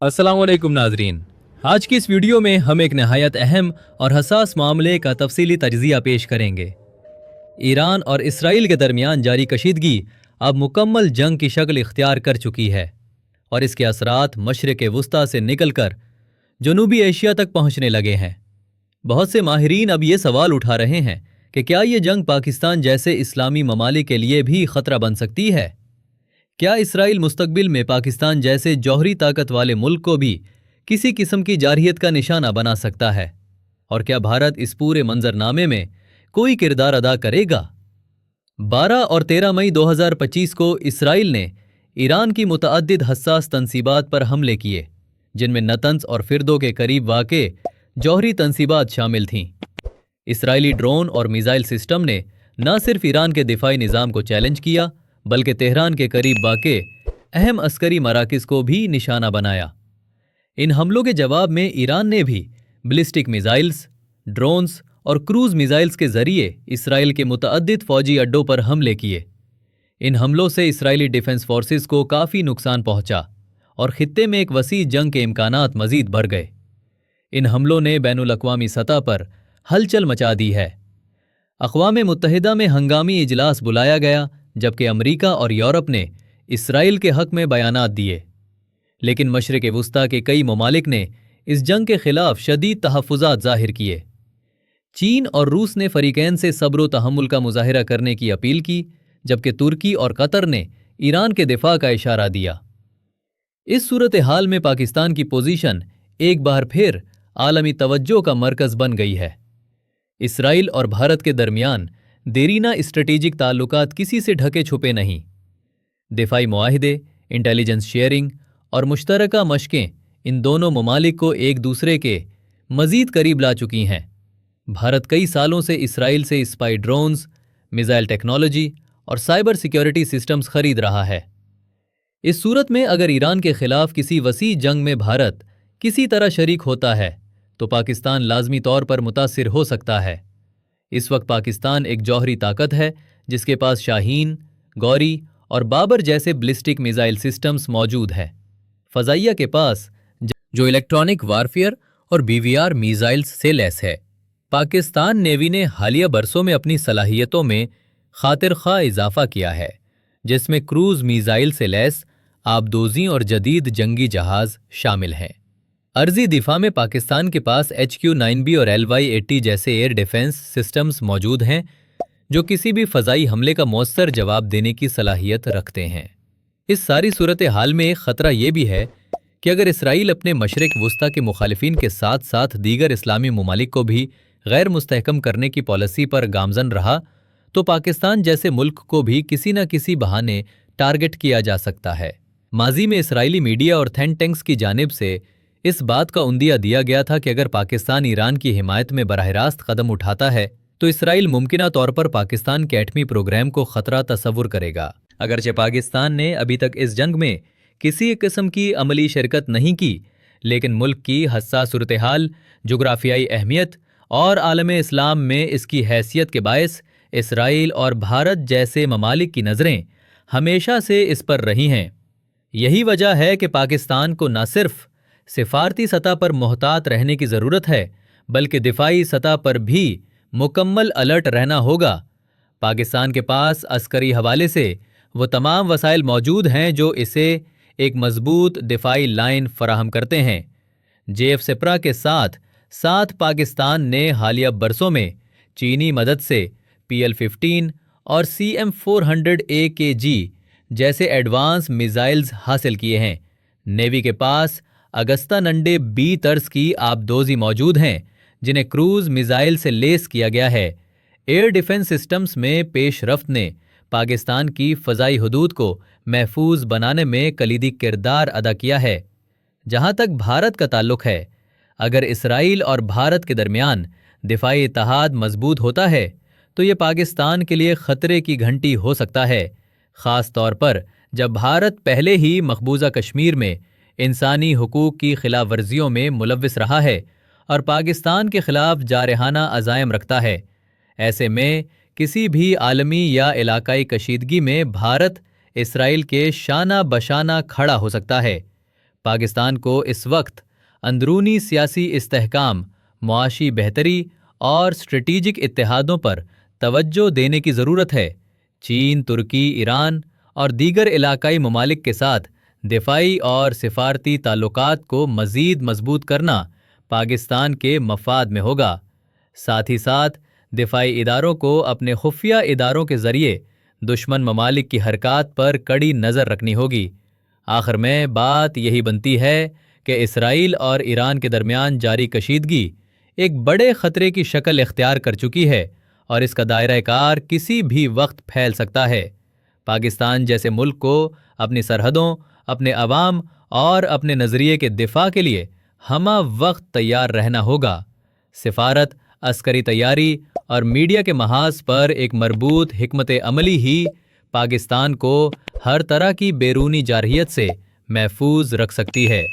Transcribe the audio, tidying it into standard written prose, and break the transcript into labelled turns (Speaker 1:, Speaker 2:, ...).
Speaker 1: अस्सलाम वालेकुम नाजरीन। आज की इस वीडियो में हम एक नहायत अहम और हसास मामले का तफसीली तज्जिया पेश करेंगे। ईरान और इसराइल के दरमियान जारी कशीदगी अब मुकम्मल जंग की शक्ल इख्तियार कर चुकी है और इसके असरात मशरिक़ वुस्ता से निकलकर जनूबी एशिया तक पहुंचने लगे हैं। बहुत से माहिरीन अब ये सवाल उठा रहे हैं कि क्या ये जंग पाकिस्तान जैसे इस्लामी ममालिक के लिए भी ख़तरा बन सकती है। क्या इसराइल मुस्तकबिल में पाकिस्तान जैसे जौहरी ताकत वाले मुल्क को भी किसी किस्म की जारहियत का निशाना बना सकता है, और क्या भारत इस पूरे मंजरनामे में कोई किरदार अदा करेगा। 12 और 13 मई 2025 को इसराइल ने ईरान की मुतअद्दिद हसास तनसीबात पर हमले किए, जिनमें नतंस और फिरदो के करीब वाक़े जौहरी तनसीबात शामिल थीं। इसराइली ड्रोन और मिसाइल सिस्टम ने न सिर्फ ईरान के दिफाई निज़ाम को चैलेंज किया, बल्कि तेहरान के करीब वाक़े अहम अस्करी मराकिज़ को भी निशाना बनाया। इन हमलों के जवाब में ईरान ने भी बैलिस्टिक मिसाइल्स, ड्रोन्स और क्रूज़ मिसाइल्स के ज़रिए इसराइल के मुतअद्दिद फ़ौजी अड्डों पर हमले किए। इन हमलों से इसराइली डिफेंस फोर्सेस को काफ़ी नुकसान पहुंचा और खित्ते में एक वसी जंग के इम्कानात मज़ीद बढ़ गए। इन हमलों ने बैनुल अक़वामी सतह पर हलचल मचा दी है। अक़वाम मुत्तहिदा में हंगामी इजलास बुलाया गया, जबकि अमरीका और यूरोप ने इसराइल के हक़ में बयानात दिए। लेकिन मशरिक़ वुस्ता के कई ममालिक ने इस जंग के ख़िलाफ़ शदीद तहफ़्फ़ुज़ात ज़ाहिर किए। चीन और रूस ने फ़रीक़ैन से सब्र व तहम्मुल का मुज़ाहिरा करने की अपील की, जबकि तुर्की और कतर ने ईरान के दिफ़ा का इशारा दिया। इस सूरत हाल में पाकिस्तान की पोजीशन एक बार फिर आलमी तवज्जो का मरकज़ बन गई है। इसराइल और भारत के दरमियान देरीना स्ट्रेटेजिक ताल्लुकात किसी से ढके छुपे नहीं। दिफाई मुआहिदे, इंटेलिजेंस शेयरिंग और मुश्तरका मशकें इन दोनों ममालिक को एक दूसरे के मज़ीद करीब ला चुकी हैं। भारत कई सालों से इसराइल से स्पाई ड्रोन्स, मिसाइल टेक्नोलॉजी और साइबर सिक्योरिटी सिस्टम्स खरीद रहा है। इस सूरत में अगर ईरान के खिलाफ किसी वसी जंग में भारत किसी तरह शरीक होता है तो पाकिस्तान लाजमी तौर पर मुतासिर हो सकता है। इस वक्त पाकिस्तान एक जौहरी ताकत है जिसके पास शाहीन, गौरी और बाबर जैसे बैलिस्टिक मिसाइल सिस्टम्स मौजूद हैं। फ़ज़ाइया के पास जो इलेक्ट्रॉनिक वारफेयर और बीवीआर मिसाइल्स से लैस है। पाकिस्तान नेवी ने हालिया बरसों में अपनी सलाहियतों में खातिर खा इजाफा किया है, जिसमें क्रूज़ मिसाइल से लैस आबदोज़ी और जदीद जंगी जहाज़ शामिल हैं। अर्जी दिफा में पाकिस्तान के पास HQ-9B और LY-80 जैसे एयर डिफेंस सिस्टम्स मौजूद हैं, जो किसी भी फ़ज़ाई हमले का मौसर जवाब देने की सलाहियत रखते हैं। इस सारी सूरत हाल में एक ख़तरा ये भी है कि अगर इसराइल अपने मशरिक़ वुस्ता के मुखालिफिन के साथ साथ दीगर इस्लामी ममालिक को भी गैर मुस्तहकम करने की पॉलिसी पर गामजन रहा तो पाकिस्तान जैसे मुल्क को भी किसी न किसी बहाने टारगेट किया जा सकता है। माजी में इसराइली मीडिया और थिंक टैंक्स की जानिब से इस बात का उंदिया दिया गया था कि अगर पाकिस्तान ईरान की हिमायत में बराह रास्त कदम उठाता है तो इसराइल मुमकिना तौर पर पाकिस्तान के एटमी प्रोग्राम को खतरा तस्वुर करेगा। अगरचे पाकिस्तान ने अभी तक इस जंग में किसी किस्म की अमली शिरकत नहीं की, लेकिन मुल्क की हसास सूरत हाल, जोग्राफियाई अहमियत और आलम इस्लाम में इसकी हैसियत के बायस इसराइल और भारत जैसे ममालिक की नज़रें हमेशा से इस पर रही हैं। यही वजह है कि पाकिस्तान को न सिर्फ सिफारती सतह पर मोहतात रहने की ज़रूरत है, बल्कि दिफाई सतह पर भी मुकम्मल अलर्ट रहना होगा। पाकिस्तान के पास अस्करी हवाले से वो तमाम वसाइल मौजूद हैं जो इसे एक मजबूत दिफाई लाइन फराहम करते हैं। JF सिपरा के साथ साथ पाकिस्तान ने हालिया बरसों में चीनी मदद से PL-15 और CM-400 जैसे एडवांस मिसाइल्स हासिल किए हैं। नेवी के पास अगस्ता नंडे B तर्ज की आबदोज़ी मौजूद हैं, जिन्हें क्रूज़ मिसाइल से लेस किया गया है। एयर डिफेंस सिस्टम्स में पेशरफ्त ने पाकिस्तान की फ़ज़ाई हदूद को महफूज बनाने में कलीदी किरदार अदा किया है। जहाँ तक भारत का ताल्लुक़ है, अगर इसराइल और भारत के दरमियान दिफाई इत्तेहाद मजबूत होता है तो ये पाकिस्तान के लिए ख़तरे की घंटी हो सकता है, ख़ास तौर पर जब भारत पहले ही मकबूजा कश्मीर में इंसानी हुकूक की खिलाफ वर्जियों में मुलव्विस रहा है और पाकिस्तान के खिलाफ जारहाना अज़ायम रखता है। ऐसे में किसी भी आलमी या इलाकाई कशीदगी में भारत इसराइल के शाना बशाना खड़ा हो सकता है। پاکستان کو اس وقت اندرونی سیاسی استحکام، معاشی بہتری اور اسٹریٹجک اتحادوں پر توجہ دینے کی ضرورت ہے۔ چین، ترکی، ایران اور دیگر علاقائی ممالک کے ساتھ دفاعی اور سفارتی تعلقات کو مزید مضبوط کرنا پاکستان کے مفاد میں ہوگا۔ ساتھ ہی ساتھ دفاعی اداروں کو اپنے خفیہ اداروں کے ذریعے دشمن ممالک کی حرکات پر کڑی نظر رکھنی ہوگی۔ آخر میں بات یہی بنتی ہے کہ اسرائیل اور ایران کے درمیان جاری کشیدگی ایک بڑے خطرے کی شکل اختیار کر چکی ہے اور اس کا دائرہ کار کسی بھی وقت پھیل سکتا ہے۔ پاکستان جیسے ملک کو اپنی سرحدوں، اپنے عوام اور اپنے نظریے کے دفاع کے لیے ہمہ وقت تیار رہنا ہوگا۔ سفارت، عسکری تیاری اور میڈیا کے محاذ پر ایک مربوط حکمت عملی ہی پاکستان کو ہر طرح کی بیرونی جارحیت سے محفوظ رکھ سکتی ہے۔